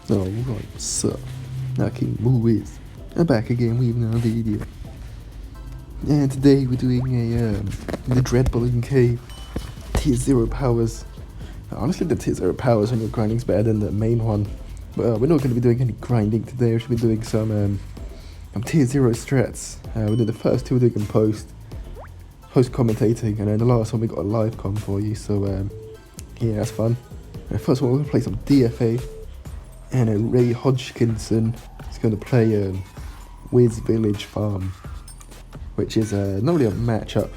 Alright, what's up? Now King Boo is. I'm back again with another video. And today we're doing a the Dread Balloon Cave Tier 0 powers. Honestly, the Tier 0 powers when you're grinding is better than the main one. But we're not going to be doing any grinding today. We should be doing some Tier 0 strats. We did the first two we're doing in post commentating, and then the last one we got a live com for you. So yeah, that's fun. First of all, we're going to play some DFA. And Ray Hodgkinson is going to play Wiz Village Farm, which is not really a matchup.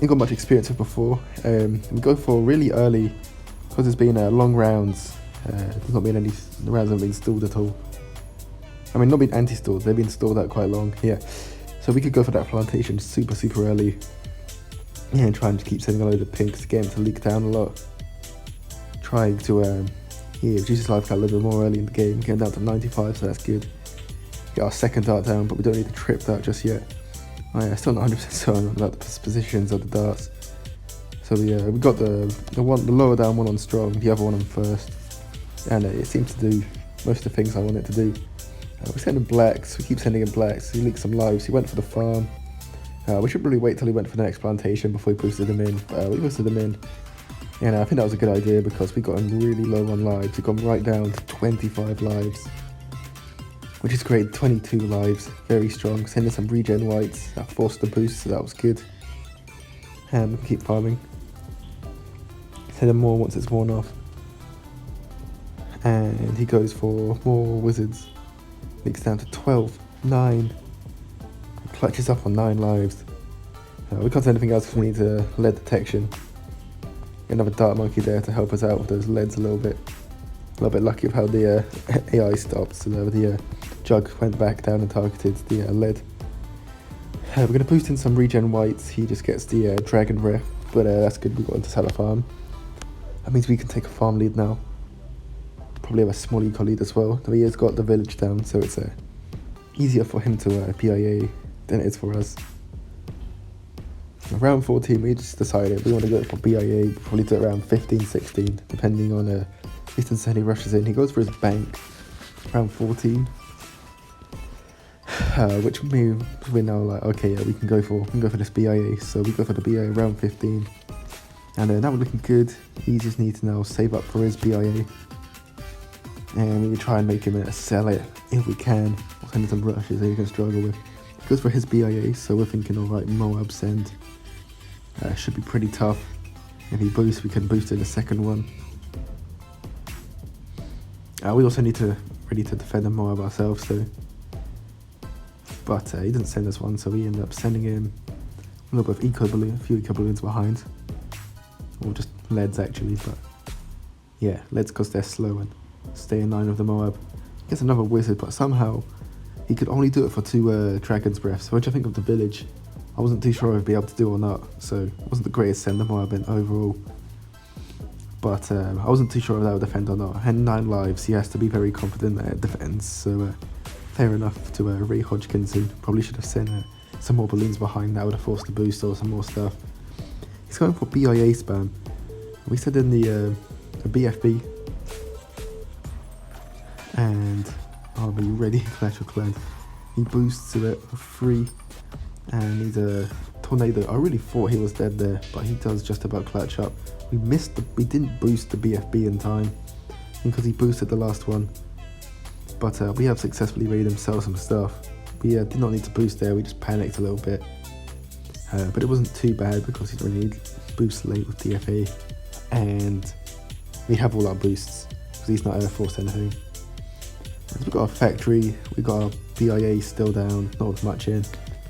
Ain't got much experience with before. We go for really early because it's been long rounds. There's not been any rounds that have been stalled at all. I mean, not been anti-stalled, they've been stalled out quite long. Yeah, so we could go for that plantation super early. Yeah, and try and keep sending a load of pinks to get him to leak down a lot. Trying to reduce his life count a little bit more early in the game, getting down to 95, so that's good. Get our second dart down, but we don't need to trip dart just yet. Oh yeah, still not 100% certain about the positions of the darts. So we got the lower down one on strong, the other one on first, and it seems to do most of the things I want it to do. We're sending blacks, we keep sending in blacks. He leaked some lives, he went for the farm. We should really wait till he went for the next plantation before we boosted him in, but we boosted him in. And I think that was a good idea because we got him really low on lives. We got him right down to 25 lives, which is great. 22 lives, very strong. Sending some regen whites, that forced the boost, so that was good. And keep farming. Send him more once it's worn off. And he goes for more wizards. Leaks down to 12, 9. Clutches up on 9 lives. We can't do anything else because we need lead detection. Another dart monkey there to help us out with those leads a little bit lucky with how the AI stopped, so the jug went back down and targeted the lead. We're going to boost in some regen whites. He just gets the dragon breath, but that's good. We got into Salah farm. That means we can take a farm lead now. Probably have a small eco lead as well. He has got the village down, so it's easier for him to PIA than it is for us. Round 14, we just decided we want to go for BIA, probably to around 15, 16, depending on distance he rushes in. He goes for his bank, round 14, which means we're now like, okay, yeah, we can go for this BIA. So we go for the BIA round 15, and now we're looking good. He just needs to now save up for his BIA, and we try and make him sell it if we can. We'll send him some rushes that he can struggle with. He goes for his BIA, so we're thinking, alright, Moab send. Should be pretty tough. If he boosts, we can boost in the second one. We also need to defend him more of ourselves though. But he didn't send us one, so we end up sending him a little bit of eco balloon, a few eco balloons behind. Or just leads actually, but yeah, leads because they're slow and stay in line with the Moab. He gets another wizard, but somehow he could only do it for 2 dragon's breaths, which I think of the village. I wasn't too sure if I'd be able to do or not, so it wasn't the greatest send the Moab in overall. But I wasn't too sure if that would defend or not. And 9 lives, he has to be very confident that it defends, so fair enough to Ray Hodgkinson. Probably should have sent some more balloons behind, that would have forced the boost or some more stuff. He's going for BIA spam. We said in the BFB. And are we ready? Clash of Clans. He boosts to it for free. And he's a tornado. I really thought he was dead there, but he does just about clutch up. We didn't boost the BFB in time because he boosted the last one. But we have successfully made him sell some stuff. We did not need to boost there, we just panicked a little bit. But it wasn't too bad because he didn't really boost late with DFA. And we have all our boosts because he's not forced anything. So we've got our factory, we've got our BIA still down, not with much in.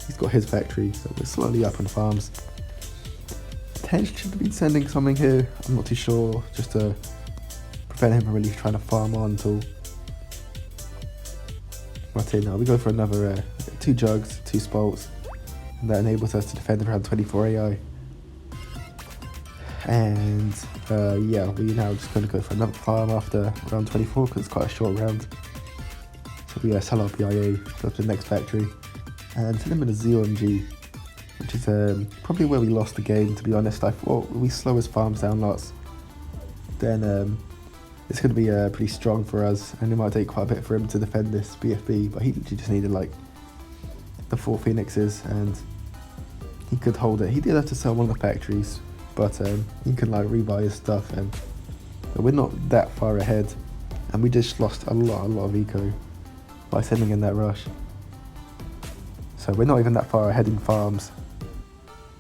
He's got his factory, so we're slowly up on farms. Potentially should have been sending something here, I'm not too sure, just to prevent him from really trying to farm on until... Right now, we go for another 2 jugs, 2 spalts, and that enables us to defend around 24 AI. And yeah, we're now just going to go for another farm after round 24 because it's quite a short round. So we sell our BIA, go to the next factory. And send him in a ZOMG, which is probably where we lost the game, to be honest. I thought we slow his farms down lots. Then It's going to be pretty strong for us, and it might take quite a bit for him to defend this BFB, but he literally just needed like the 4 Phoenixes, and he could hold it. He did have to sell one of the factories, but he can like rebuy his stuff, and we're not that far ahead, and we just lost a lot of eco by sending in that rush. So we're not even that far ahead in farms,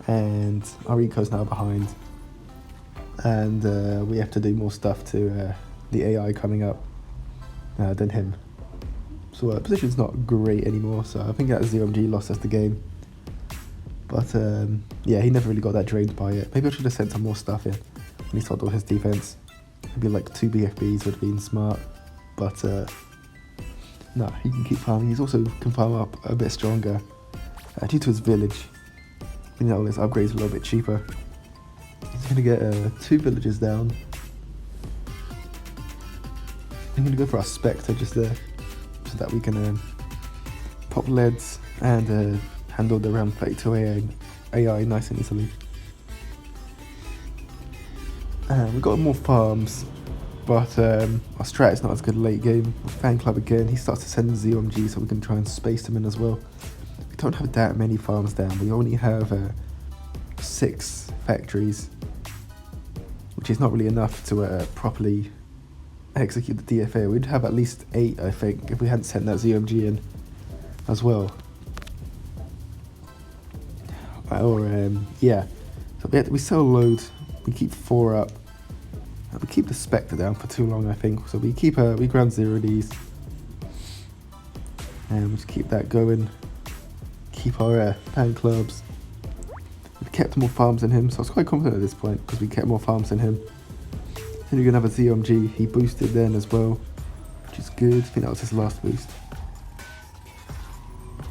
and our eco's now behind, and we have to do more stuff to the AI coming up than him. So position's not great anymore, so I think that ZOMG lost us the game. But yeah, he never really got that drained by it. Maybe I should have sent some more stuff in when he sold all his defense. Maybe like 2 BFBs would have been smart, but no, he can keep farming. He's also can farm up a bit stronger due to his village. You know, his upgrades a little bit cheaper. He's gonna get 2 villages down. I'm gonna go for our Spectre just there, so that we can pop leads and handle the round 32 AI nice and easily. We've got more farms, but our strat is not as good late game. With Fan Club again, he starts to send in ZOMG so we can try and space them in as well. We don't have that many farms down. We only have 6 factories, which is not really enough to properly execute the DFA. We'd have at least 8, I think, if we hadn't sent that ZOMG in as well. Or yeah, so we sell load, we keep 4 up, we keep the Spectre down for too long, I think. So we keep we ground 0 these, and we just keep that going. Keep our fan clubs. We kept more farms than him, so I was quite confident at this point because we kept more farms than him. Then you're gonna have a ZOMG. He boosted then as well, which is good. I think that was his last boost.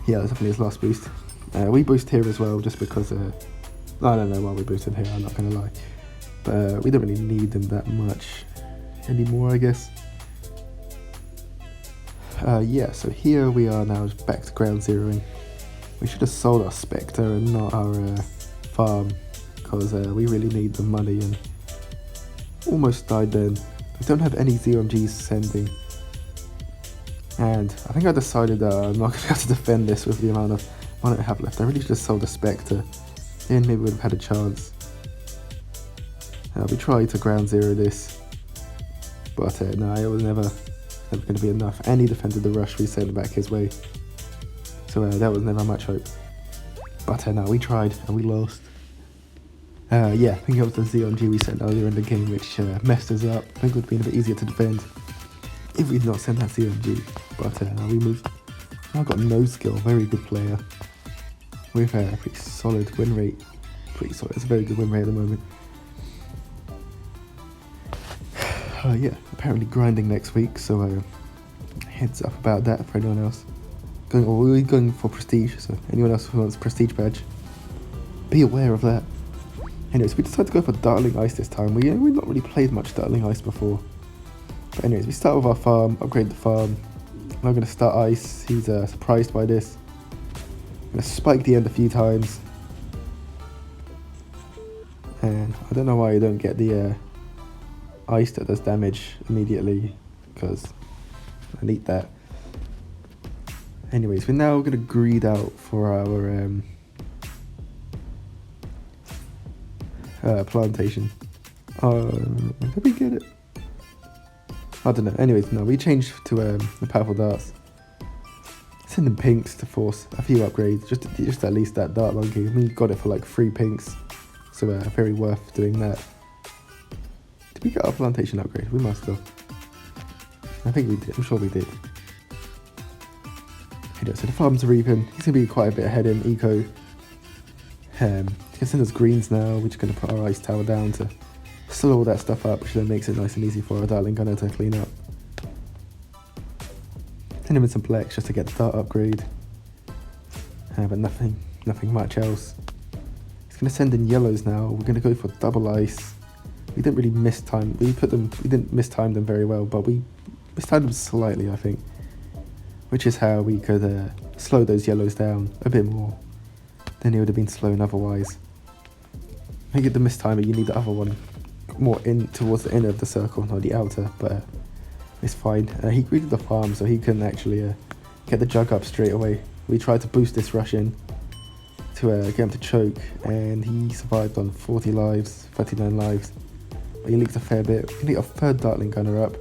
Yeah, that's definitely his last boost. We boost here as well, just because I don't know why we boosted here, I'm not gonna lie. But we don't really need them that much anymore, I guess. Yeah, so here we are now, just back to ground zeroing. We should have sold our Spectre and not our farm, because we really need the money, and almost died then. We don't have any ZOMGs sending. And I think I decided that I'm not going to be able to defend this with the amount of money I have left. I really should have sold the Spectre, then maybe we would have had a chance. We tried to ground zero this, but no, it was never going to be enough. And he defended the rush we sent back his way, so that was never much hope. But no, we tried and we lost. Yeah, I think it was the ZOMG we sent earlier in the game which messed us up. I think it would have been a bit easier to defend if we'd not sent that ZOMG, but we moved. I got no skill, very good player, with a pretty solid win rate. Pretty solid, it's a very good win rate at the moment. Yeah, apparently grinding next week, so heads up about that for anyone else. We're going for prestige, so anyone else who wants prestige badge, be aware of that. Anyways, we decided to go for Dartling Ice this time. We've not really played much Dartling Ice before. But anyways, we start with our farm, upgrade the farm. I'm going to start ice. He's surprised by this. I'm going to spike the end a few times. And I don't know why you don't get the ice that does damage immediately, because I need that. Anyways, we're now going to greed out for our plantation. Did we get it? I don't know. Anyways, no, we changed to the powerful darts. Send them pinks to force a few upgrades, just at least that dart monkey. We got it for like 3 pinks, so very worth doing that. Did we get our plantation upgrade? We must have. I think we did. I'm sure we did. Okay, so the farm's reaping. He's gonna be quite a bit ahead in eco. He can send us greens now. We're just gonna put our ice tower down to slow all that stuff up, which then makes it nice and easy for our dartling gunner to clean up. Send him in some plex just to get the dart upgrade, but nothing much else. He's gonna send in yellows now. We're gonna go for double ice. We didn't really mistime. We didn't mistime them very well, but we mistimed them slightly, I think, which is how we could slow those yellows down a bit more than it would have been slowing otherwise. I think at the mistimer you need the other one more in towards the inner of the circle, not the outer, but it's fine. He greeted the farm, so he couldn't actually get the jug up straight away. We tried to boost this rush in to get him to choke, and he survived on 40 lives, 39 lives. But he leaked a fair bit. We need a third Dartling gunner up,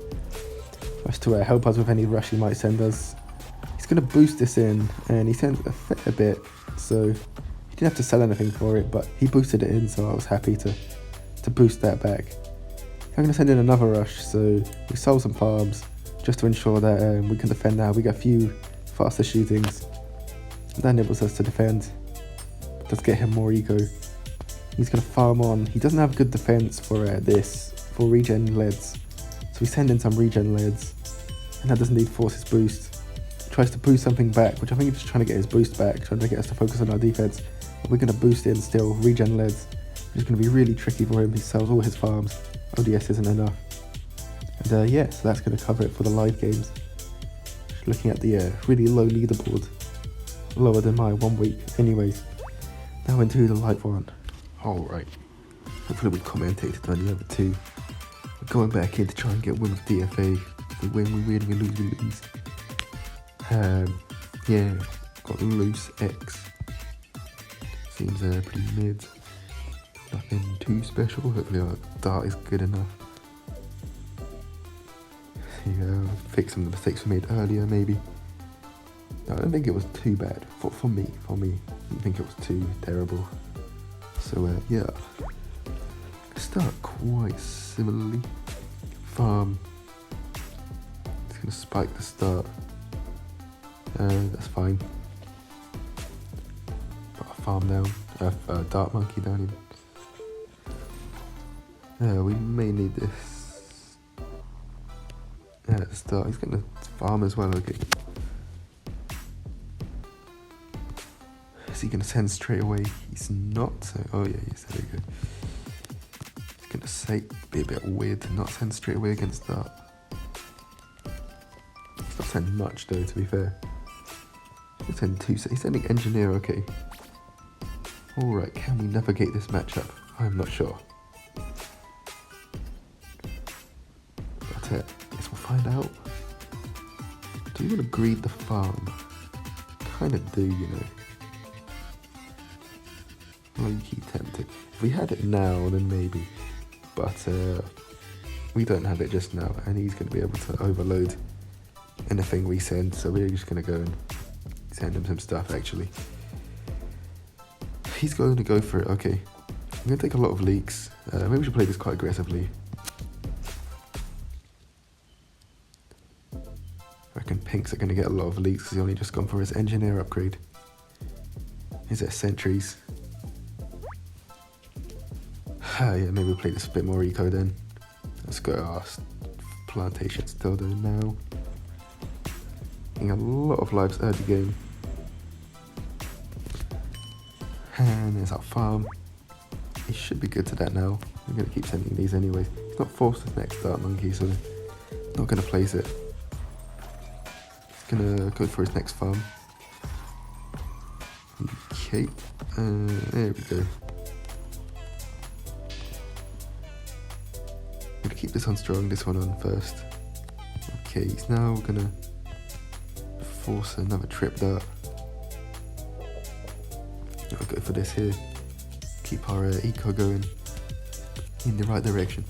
just to help us with any rush he might send us. He's going to boost this in, and he sent a fair bit, so he didn't have to sell anything for it, but he boosted it in, so I was happy to boost that back. I'm going to send in another rush, so we sold some farms just to ensure that we can defend now. We got a few faster shootings. That enables us to defend. Does get him more eco. He's going to farm on. He doesn't have good defense for for regen leads, so we send in some regen leads, and that doesn't need forces boost. He tries to boost something back, which I think he's just trying to get his boost back, trying to get us to focus on our defense. But we're going to boost in still regen leads. It's going to be really tricky for him. He sells all his farms. ODS isn't enough. And yeah, so that's going to cover it for the live games. Just looking at the really low leaderboard, lower than my 1 week. Anyways, now into the live one. Alright, hopefully we commentated on the other two. We're going back in to try and get win with DFA. If we win, we win, we lose, we lose. Yeah, got loose X. Seems pretty mid. Nothing too special. Hopefully our dart is good enough. Yeah, fix some of the mistakes we made earlier maybe. No, I don't think it was too bad. For me. I don't think it was too terrible. So yeah. Start quite similarly. Farm. It's gonna spike the start. That's fine. Got a farm down. Dart monkey down even. We may need this at the start. He's going to farm as well, okay. Is he going to send straight away? He's not, so, oh yeah, yes, there we go. He's going to say, be a bit weird to not send straight away against Dart. He's not sending much though, to be fair. He's sending two, he's sending Engineer, okay. Alright, can we navigate this matchup? I'm not sure. Guess we'll find out. Do you want to greed the farm? Kind of do, you know. Well, you keep tempted. If we had it now, then maybe. But we don't have it just now, and he's going to be able to overload anything we send. So we're just going to go and send him some stuff. Actually, he's going to go for it. Okay, I'm going to take a lot of leaks. Maybe we should play this quite aggressively. I reckon Pinks are going to get a lot of leaks because he only just gone for his engineer upgrade. Is there sentries? Yeah, maybe we'll play this a bit more eco then. Let's go our plantation still doing now. Getting a lot of lives early game. And there's our farm. He should be good to that now. I'm going to keep sending these anyways. He's not forced his next Dart Monkey, so not going to place it. Gonna go for his next farm. Okay, there we go. Gonna keep this on strong, this one on first. Okay, he's now gonna force another trip dart. I'll go for this here. Keep our eco going in the right direction.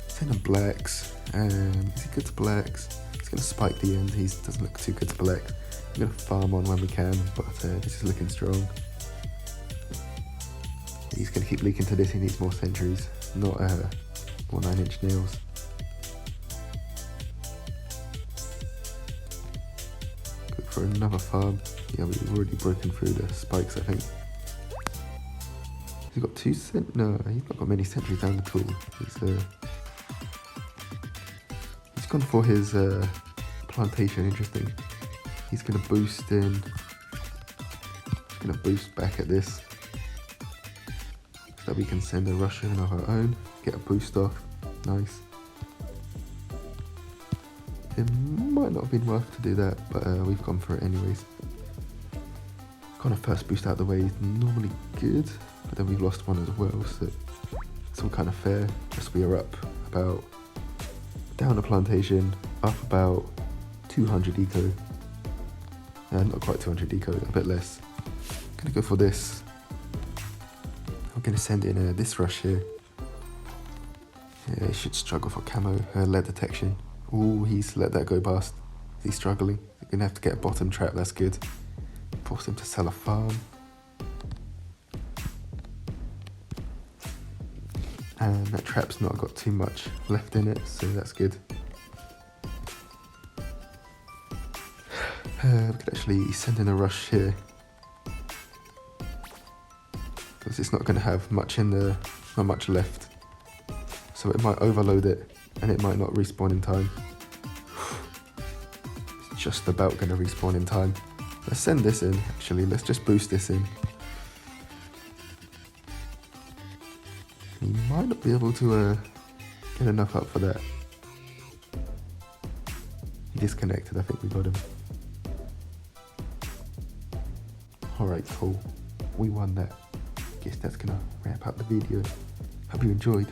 Send him blacks. Is he good to blacks? He's going to spike the end. He doesn't look too good to blacks. I'm going to farm on when we can, but this is looking strong. He's going to keep leaking to this. He needs more sentries, not more 9-inch nails. Go for another farm. Yeah, we've already broken through the spikes, I think. He's got no, he's not got many sentries down at all. He's gone for his plantation, interesting. He's going to boost in. He's going to boost back at this. So that we can send a Russian of our own. Get a boost off. Nice. It might not have been worth to do that, but we've gone for it anyways. Kind of first boost out the way is normally good, but then we've lost one as well, so it's all kind of fair. Just we are up about, down the plantation, up about 200 eco. Not quite 200 eco, a bit less. I'm gonna go for this. I'm gonna send in this rush here. Yeah, he should struggle for camo, lead detection. Ooh, he's let that go past. He's struggling. You're gonna have to get a bottom trap, that's good. Force him to sell a farm. And that trap's not got too much left in it, so that's good. We could actually send in a rush here, because it's not going to have much in the, not much left. So it might overload it, and it might not respawn in time. It's just about going to respawn in time. Let's send this in, actually, let's just boost this in. He might not be able to get enough up for that. He disconnected, I think we got him. Alright, cool. We won that. Guess that's gonna wrap up the video. Hope you enjoyed.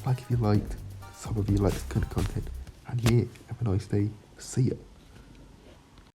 Like if you liked. Some of you like this kind of content. And yeah, have a nice day. See ya.